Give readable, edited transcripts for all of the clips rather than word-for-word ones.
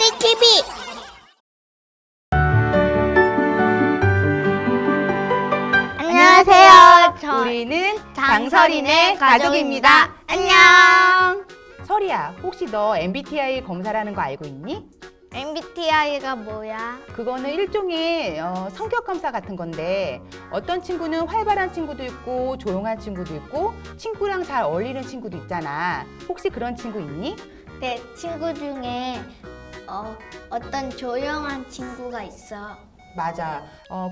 장설이 TV. 안녕하세요. 우리는 장설이네 가족입니다. 안녕. 설이야, 혹시 너 MBTI 검사라는 거 알고 있니? MBTI가 뭐야? 그거는 일종의 성격 검사 같은 건데 어떤 친구는 활발한 친구도 있고 조용한 친구도 있고 친구랑 잘 어울리는 친구도 있잖아. 혹시 그런 친구 있니? 내 친구 중에 어떤 조용한 친구가 있어. 맞아.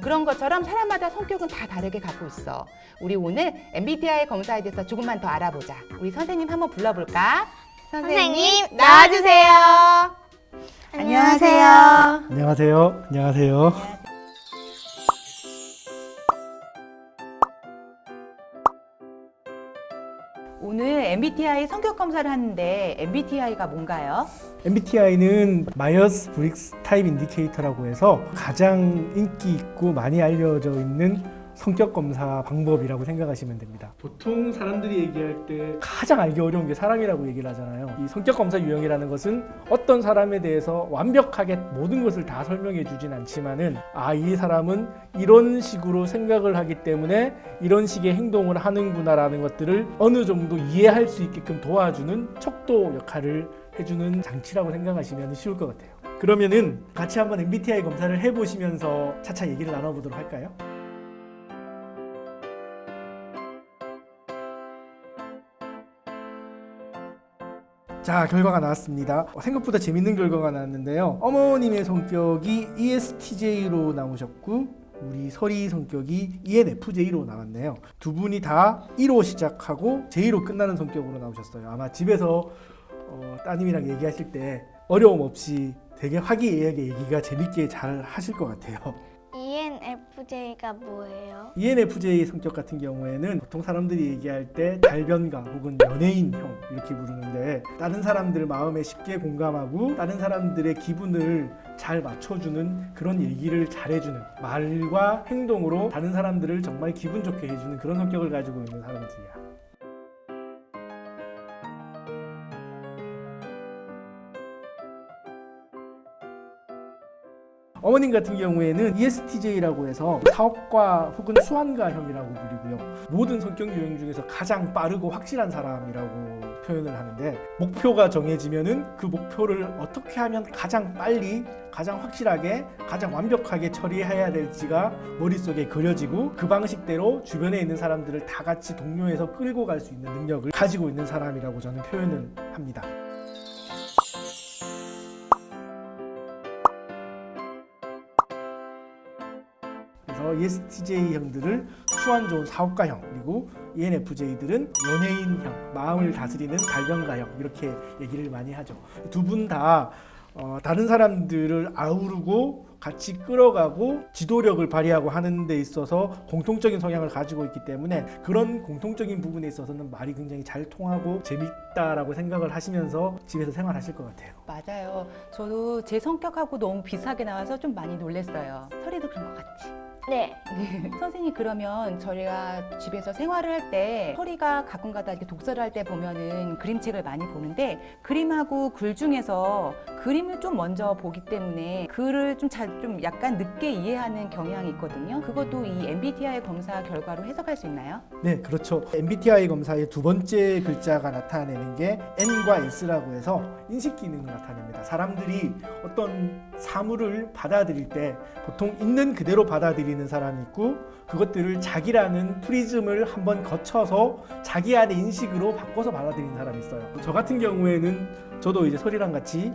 그런 것처럼 사람마다 성격은 다 다르게 갖고 있어. 우리 오늘 MBTI 검사에 대해서 조금만 더 알아보자. 우리 선생님 한번 불러볼까? 선생님, 나와주세요. 안녕하세요. 안녕하세요. 안녕하세요. 오늘 MBTI 성격 검사를 하는데 MBTI가 뭔가요? MBTI는 마이어스 브릭스 타입 인디케이터라고 해서 가장 인기 있고 많이 알려져 있는 성격 검사 방법이라고 생각하시면 됩니다. 보통 사람들이 얘기할 때 가장 알기 어려운 게 사람이라고 얘기를 하잖아요. 이 성격 검사 유형이라는 것은 어떤 사람에 대해서 완벽하게 모든 것을 다 설명해 주진 않지만은 이 사람은 이런 식으로 생각을 하기 때문에 이런 식의 행동을 하는구나라는 것들을 어느 정도 이해할 수 있게끔 도와주는 척도 역할을 해주는 장치라고 생각하시면 쉬울 것 같아요. 그러면은 같이 한번 MBTI 검사를 해보시면서 차차 얘기를 나눠보도록 할까요? 자, 결과가 나왔습니다. 생각보다 재밌는 결과가 나왔는데요. 어머님의 성격이 ESTJ로 나오셨고 우리 설이 성격이 ENFJ로 나왔네요. 두 분이 다 E로 시작하고 J로 끝나는 성격으로 나오셨어요. 아마 집에서 따님이랑 얘기하실 때 어려움 없이 되게 화기애애하게 얘기가 재밌게 잘 하실 것 같아요. ENFJ가 뭐예요? ENFJ 성격 같은 경우에는 보통 사람들이 얘기할 때 달변가 혹은 연예인형 이렇게 부르는데 다른 사람들 마음에 쉽게 공감하고 다른 사람들의 기분을 잘 맞춰주는 그런 얘기를 잘해주는 말과 행동으로 다른 사람들을 정말 기분 좋게 해주는 그런 성격을 가지고 있는 사람들이야. 어머님 같은 경우에는 ESTJ라고 해서 사업가 혹은 수완가형이라고 불리고요. 모든 성격 유형 중에서 가장 빠르고 확실한 사람이라고 표현을 하는데 목표가 정해지면은 그 목표를 어떻게 하면 가장 빨리, 가장 확실하게, 가장 완벽하게 처리해야 될지가 머릿속에 그려지고 그 방식대로 주변에 있는 사람들을 다 같이 동료해서 끌고 갈 수 있는 능력을 가지고 있는 사람이라고 저는 표현을 합니다. ESTJ형들을 수완 좋은 사업가형, 그리고 ENFJ들은 연예인형, 마음을 다스리는 달변가형 이렇게 얘기를 많이 하죠. 두 분 다 다른 사람들을 아우르고 같이 끌어가고 지도력을 발휘하고 하는 데 있어서 공통적인 성향을 가지고 있기 때문에 그런 공통적인 부분에 있어서는 말이 굉장히 잘 통하고 재밌다라고 생각을 하시면서 집에서 생활하실 것 같아요. 맞아요. 저도 제 성격하고 너무 비슷하게 나와서 좀 많이 놀랐어요. 설이도 그런 것 같지? 네. 선생님, 그러면 저희가 집에서 생활을 할 때 설이가 가끔가다 이렇게 독서를 할 때 보면은 그림책을 많이 보는데 그림하고 글 중에서 그림을 좀 먼저 보기 때문에 글을 좀 약간 늦게 이해하는 경향이 있거든요. 그것도 이 MBTI 검사 결과로 해석할 수 있나요? 네, 그렇죠. MBTI 검사의 두 번째 글자가 나타내는 게 N과 S라고 해서 인식 기능을 나타냅니다. 사람들이 어떤 사물을 받아들일 때 보통 있는 그대로 받아들이는 사람이 있고 그것들을 자기라는 프리즘을 한번 거쳐서 자기 안의 인식으로 바꿔서 받아들이는 사람이 있어요. 저 같은 경우에는 저도 이제 설이랑 같이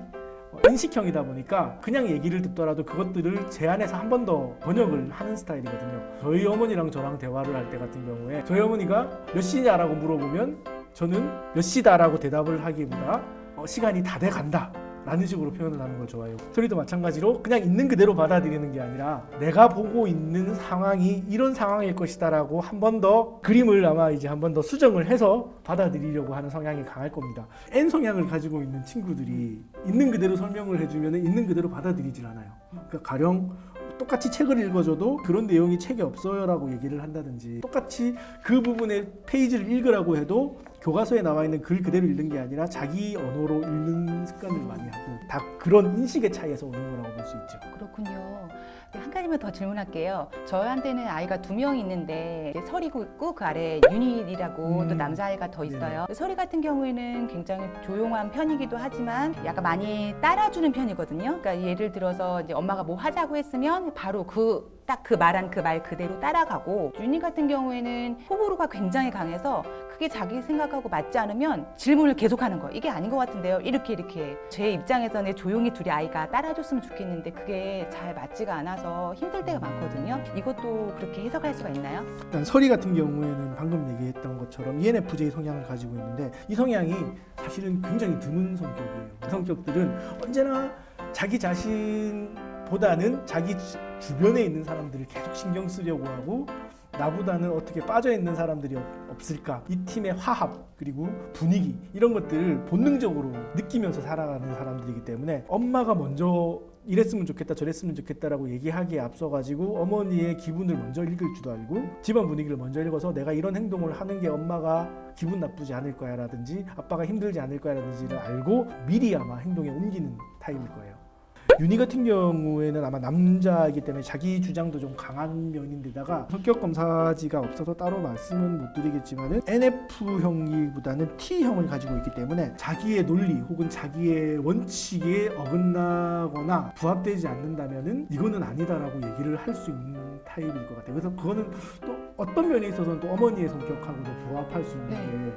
인식형이다 보니까 그냥 얘기를 듣더라도 그것들을 제 안에서 한 번 더 번역을 하는 스타일이거든요. 저희 어머니랑 저랑 대화를 할 때 같은 경우에 저희 어머니가 몇 시냐라고 물어보면 저는 몇 시다라고 대답을 하기보다 시간이 다 돼 간다 라는 식으로 표현을 하는 걸 좋아해요. 소리도 마찬가지로 그냥 있는 그대로 받아들이는 게 아니라 내가 보고 있는 상황이 이런 상황일 것이다 라고 한 번 더 그림을 아마 이제 한 번 더 수정을 해서 받아들이려고 하는 성향이 강할 겁니다. N 성향을 가지고 있는 친구들이 있는 그대로 설명을 해주면 있는 그대로 받아들이질 않아요. 그러니까 가령 똑같이 책을 읽어줘도 그런 내용이 책에 없어요 라고 얘기를 한다든지 똑같이 그 부분의 페이지를 읽으라고 해도 교과서에 나와 있는 글 그대로 읽는 게 아니라 자기 언어로 읽는 습관을 많이 하고 다 그런 인식의 차이에서 오는 거라고 볼 수 있죠. 그렇군요. 한 가지만 더 질문할게요. 저한테는 아이가 2명 있는데 이제 설이고 있고 그 아래 윤희이라고 또 남자아이가 더 있어요. 설이 같은 경우에는 굉장히 조용한 편이기도 하지만 약간 많이 따라주는 편이거든요. 그러니까 예를 들어서 이제 엄마가 뭐 하자고 했으면 바로 딱 그 말한 그 말 그대로 따라가고, 윤희 같은 경우에는 호불호가 굉장히 강해서 그게 자기 생각하고 맞지 않으면 질문을 계속하는 거. 이게 아닌 것 같은데요. 이렇게 제 입장에서는 조용히 둘이 아이가 따라줬으면 좋겠는데 그게 잘 맞지가 않아서 힘들 때가 많거든요. 이것도 그렇게 해석할 수가 있나요? 일단 설이 같은 경우에는 방금 얘기했던 것처럼 ENFJ 성향을 가지고 있는데 이 성향이 사실은 굉장히 드문 성격이에요. 그 성격들은 언제나 자기 자신보다는 자기 주변에 있는 사람들을 계속 신경 쓰려고 하고, 나보다는 어떻게 빠져있는 사람들이 없을까, 이 팀의 화합 그리고 분위기 이런 것들을 본능적으로 느끼면서 살아가는 사람들이기 때문에 엄마가 먼저 이랬으면 좋겠다 저랬으면 좋겠다라고 얘기하기에 앞서가지고 어머니의 기분을 먼저 읽을 줄도 알고 집안 분위기를 먼저 읽어서 내가 이런 행동을 하는 게 엄마가 기분 나쁘지 않을 거야 라든지 아빠가 힘들지 않을 거야 라든지를 알고 미리 아마 행동에 옮기는 타입일 거예요. 윤희 같은 경우에는 아마 남자이기 때문에 자기 주장도 좀 강한 면인데다가 성격 검사지가 없어서 따로 말씀은 못 드리겠지만은 NF형이보다는 T형을 가지고 있기 때문에 자기의 논리 혹은 자기의 원칙에 어긋나거나 부합되지 않는다면은 이거는 아니다라고 얘기를 할 수 있는 타입일 것 같아요. 그래서 그거는 또 어떤 면에 있어서는 또 어머니의 성격하고도 부합할 수 있는 게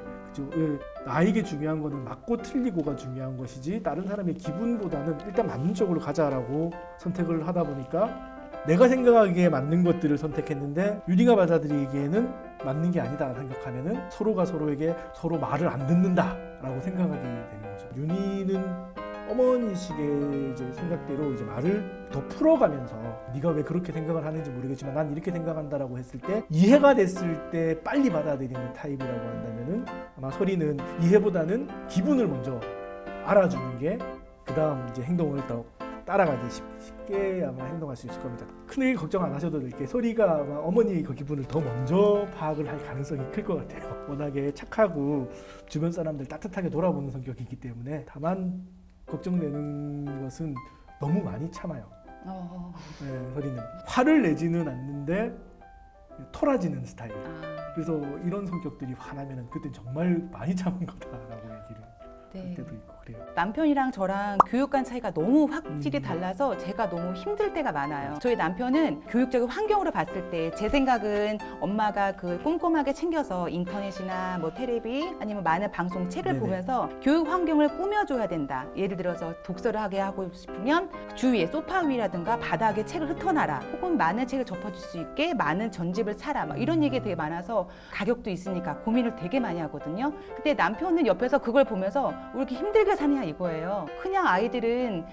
나에게 중요한 거는 맞고 틀리고가 중요한 것이지 다른 사람의 기분보다는 일단 맞는 쪽으로 가자라고 선택을 하다 보니까 내가 생각하기에 맞는 것들을 선택했는데 윤희가 받아들이기에는 맞는 게 아니다 생각하면은 서로가 서로에게 서로 말을 안 듣는다라고 생각하게 되는 거죠. 윤희는 어머니식의 이제 생각대로 이제 말을 더 풀어가면서 네가 왜 그렇게 생각을 하는지 모르겠지만 난 이렇게 생각한다라고 했을 때 이해가 됐을 때 빨리 받아들이는 타입이라고 한다면은 아마 설이는 이해보다는 기분을 먼저 알아주는 게 그다음 이제 행동을 더 따라가기 쉽게 아마 행동할 수 있을 겁니다. 큰일 걱정 안 하셔도 될 게 설이가 아마 어머니의 그 기분을 더 먼저 파악을 할 가능성이 클 것 같아요. 워낙에 착하고 주변 사람들 따뜻하게 돌아보는 성격이기 때문에 다만 걱정되는 것은 너무 많이 참아요. 네, 설이는 화를 내지는 않는데 토라지는 스타일. 그래서 이런 성격들이 화나면은 그때 정말 많이 참은 거다라고 얘기를 할 때도 있고 그래요. 남편이랑 저랑 교육관 차이가 너무 확실히 달라서 제가 너무 힘들 때가 많아요. 저희 남편은 교육적인 환경으로 봤을 때 제 생각은 엄마가 그 꼼꼼하게 챙겨서 인터넷이나 뭐 테레비 아니면 많은 방송 책을 보면서 교육 환경을 꾸며줘야 된다. 예를 들어서 독서를 하게 하고 싶으면 주위에 소파 위라든가 바닥에 책을 흩어놔라. 혹은 많은 책을 접해줄 수 있게 많은 전집을 사라. 막 이런 얘기 되게 많아서 가격도 있으니까 고민을 되게 많이 하거든요. 근데 남편은 옆에서 그걸 보면서 왜 이렇게 힘들게 사냐 이거예요. 그냥 아이들은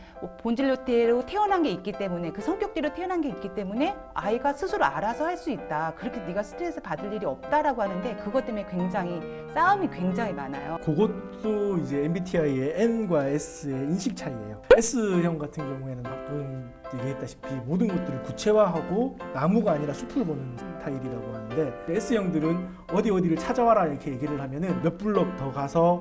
본질대로 태어난 게 있기 때문에 그 성격대로 태어난 게 있기 때문에 아이가 스스로 알아서 할 수 있다. 그렇게 네가 스트레스 받을 일이 없다라고 하는데 그것 때문에 굉장히 싸움이 굉장히 많아요. 그것도 이제 MBTI의 N과 S의 인식 차이예요. S형 같은 경우에는 방금 얘기했다시피 모든 것들을 구체화하고 나무가 아니라 숲을 보는 스타일이라고 하는데 S형들은 어디를 찾아와라 이렇게 얘기를 하면은 몇 블럭 더 가서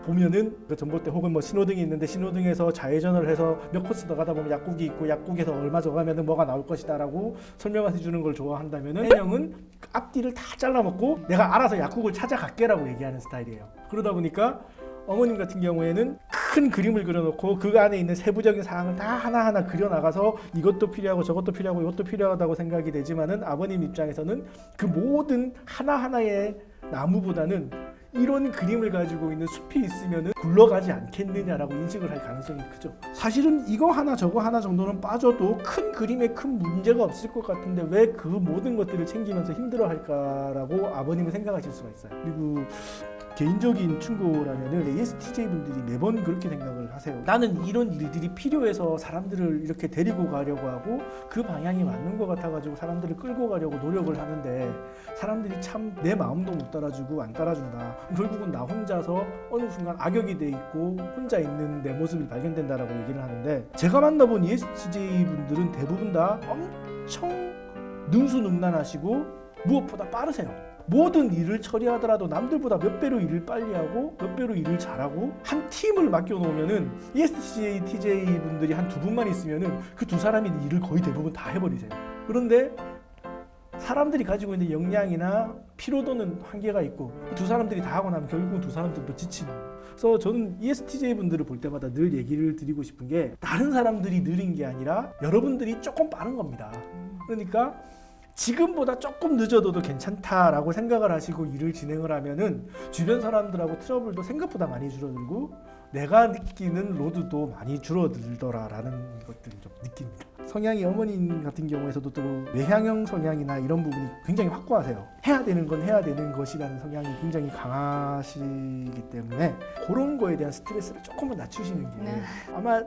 보면은 그 전봇대 혹은 뭐 신호등이 있는데 신호등에서 좌회전을 해서 몇 코스 더 가다 보면 약국이 있고 약국에서 얼마 더 가면은 뭐가 나올 것이다라고 설명해 주는 걸 좋아한다면은 N형은 앞뒤를 다 잘라먹고 내가 알아서 약국을 찾아갈게라고 얘기하는 스타일이에요. 그러다 보니까 어머님 같은 경우에는 큰 그림을 그려놓고 그 안에 있는 세부적인 사항을 다 하나하나 그려나가서 이것도 필요하고 저것도 필요하고 이것도 필요하다고 생각이 되지만은 아버님 입장에서는 그 모든 하나하나의 나무보다는 이런 그림을 가지고 있는 숲이 있으면 굴러가지 않겠느냐라고 인식을 할 가능성이 크죠. 사실은 이거 하나 저거 하나 정도는 빠져도 큰 그림에 큰 문제가 없을 것 같은데 왜 그 모든 것들을 챙기면서 힘들어할까라고 아버님은 생각하실 수가 있어요. 그리고 개인적인 충고라면은 ESTJ분들이 매번 그렇게 생각을 하세요. 나는 이런 일들이 필요해서 사람들을 이렇게 데리고 가려고 하고 그 방향이 맞는 것 같아가지고 사람들을 끌고 가려고 노력을 하는데 사람들이 참 내 마음도 못 따라주고 안 따라준다. 결국은 나 혼자서 어느 순간 악역이 돼 있고 혼자 있는 내 모습이 발견된다라고 얘기를 하는데 제가 만나본 ESTJ분들은 대부분 다 엄청 능수능란하시고 무엇보다 빠르세요. 모든 일을 처리하더라도 남들보다 몇 배로 일을 빨리 하고 몇 배로 일을 잘하고 한 팀을 맡겨놓으면은 ESTJ, TJ 분들이 한 두 분만 있으면은 그 두 사람이 일을 거의 대부분 다 해버리세요. 그런데 사람들이 가지고 있는 역량이나 피로도는 한계가 있고 두 사람들이 다 하고 나면 결국은 두 사람들도 지치는 거예요. 그래서 저는 ESTJ 분들을 볼 때마다 늘 얘기를 드리고 싶은 게 다른 사람들이 느린 게 아니라 여러분들이 조금 빠른 겁니다. 그러니까 지금보다 조금 늦어도 괜찮다라고 생각을 하시고 일을 진행을 하면은 주변 사람들하고 트러블도 생각보다 많이 줄어들고 내가 느끼는 로드도 많이 줄어들더라라는 것들을 좀 느낍니다. 성향이 어머님 같은 경우에서도 또 외향형 성향이나 이런 부분이 굉장히 확고하세요. 해야 되는 건 해야 되는 것이라는 성향이 굉장히 강하시기 때문에 그런 거에 대한 스트레스를 조금만 낮추시는 게 네. 아마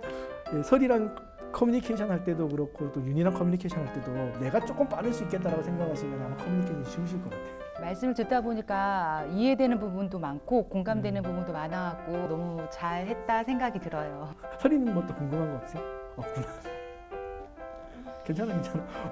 설이랑 커뮤니케이션 할 때도 그렇고 또 윤이랑 커뮤니케이션 할 때도 내가 조금 빠를 수 있겠다라고 생각하시면 아마 커뮤니케이션이 쉬우실 것 같아요. 말씀을 듣다 보니까 이해되는 부분도 많고 공감되는 부분도 많아갖고 너무 잘했다 생각이 들어요. 설이는 뭐 또 궁금한 거 없어요? 없구나. 괜찮아.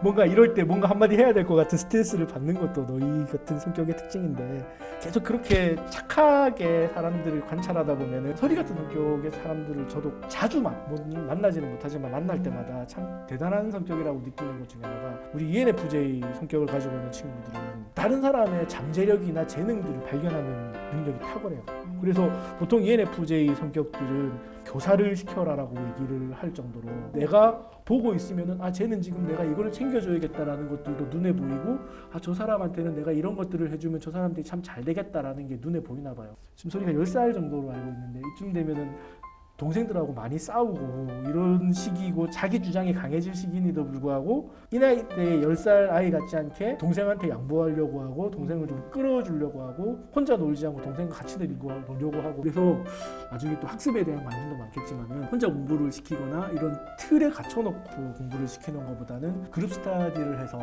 뭔가 이럴 때 뭔가 한마디 해야 될 것 같은 스트레스를 받는 것도 너희 같은 성격의 특징인데 계속 그렇게 착하게 사람들을 관찰하다 보면은 설이 같은 성격의 사람들을 저도 자주 만나지는 못하지만 만날 때마다 참 대단한 성격이라고 느끼는 것 중에 하나가 우리 ENFJ 성격을 가지고 있는 친구들은 다른 사람의 잠재력이나 재능들을 발견하는 능력이 탁월해요. 그래서 보통 ENFJ 성격들은 교사를 시켜라라고 얘기를 할 정도로 내가 보고 있으면은 쟤는 지금 내가 이거를 챙겨줘야겠다라는 것들도 눈에 보이고 저 사람한테는 내가 이런 것들을 해주면 저 사람들이 참 잘 되겠다라는 게 눈에 보이나 봐요. 지금 소리가 10살 정도로 알고 있는데 이쯤 되면은 동생들하고 많이 싸우고 이런 시기고 자기 주장이 강해질 시기인데도 불구하고 이 나이 때 10살 아이 같지 않게 동생한테 양보하려고 하고 동생을 좀 끌어주려고 하고 혼자 놀지 않고 동생과 같이 놀려고 하고 그래서 나중에 또 학습에 대한 관심도 많겠지만은 혼자 공부를 시키거나 이런 틀에 갖춰놓고 공부를 시키는 것보다는 그룹 스터디를 해서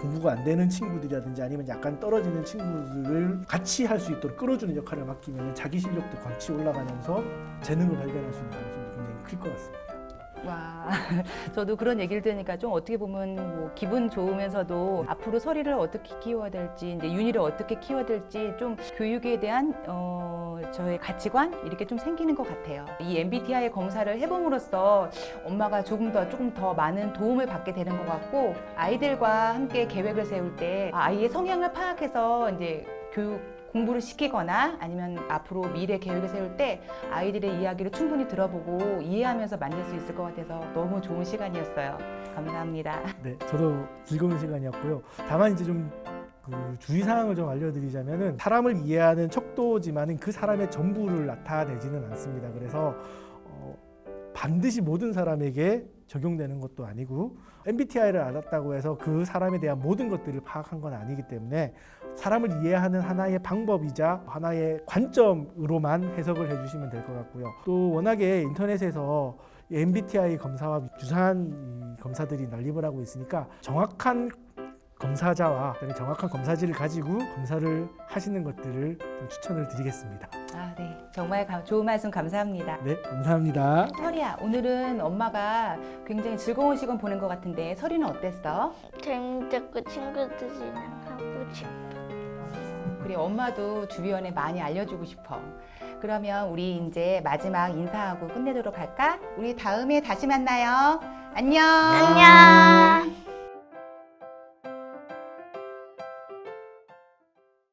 공부가 안 되는 친구들이라든지 아니면 약간 떨어지는 친구들을 같이 할 수 있도록 끌어주는 역할을 맡기면 자기 실력도 같이 올라가면서 재능을 발견할 수 있는 가능성도 굉장히 클 것 같습니다. 와, 저도 그런 얘기를 들으니까 좀 어떻게 보면 뭐 기분 좋으면서도 앞으로 설이를 어떻게 키워야 될지, 이제 윤희를 어떻게 키워야 될지 좀 교육에 대한 저의 가치관 이렇게 좀 생기는 것 같아요. 이 MBTI 검사를 해봄으로써 엄마가 조금 더 많은 도움을 받게 되는 것 같고 아이들과 함께 계획을 세울 때 아이의 성향을 파악해서 이제 공부를 시키거나 아니면 앞으로 미래 계획을 세울 때 아이들의 이야기를 충분히 들어보고 이해하면서 만들 수 있을 것 같아서 너무 좋은 시간이었어요. 감사합니다. 네, 저도 즐거운 시간이었고요. 다만 이제 좀 주의사항을 좀 알려드리자면은 사람을 이해하는 척도지만은 그 사람의 전부를 나타내지는 않습니다. 그래서 반드시 모든 사람에게 적용되는 것도 아니고 MBTI를 알았다고 해서 그 사람에 대한 모든 것들을 파악한 건 아니기 때문에 사람을 이해하는 하나의 방법이자 하나의 관점으로만 해석을 해주시면 될 것 같고요. 또 워낙에 인터넷에서 MBTI 검사와 유사한 검사들이 난립을 하고 있으니까 정확한 검사자와 정확한 검사지를 가지고 검사를 하시는 것들을 좀 추천을 드리겠습니다. 네. 정말 좋은 말씀 감사합니다. 네, 감사합니다. 설이야, 오늘은 엄마가 굉장히 즐거운 시간 보낸 것 같은데 설이는 어땠어? 재밌었고 친구들이랑 하고 싶어. 그래, 엄마도 주변에 많이 알려주고 싶어. 그러면 우리 이제 마지막 인사하고 끝내도록 할까? 우리 다음에 다시 만나요. 안녕. 안녕.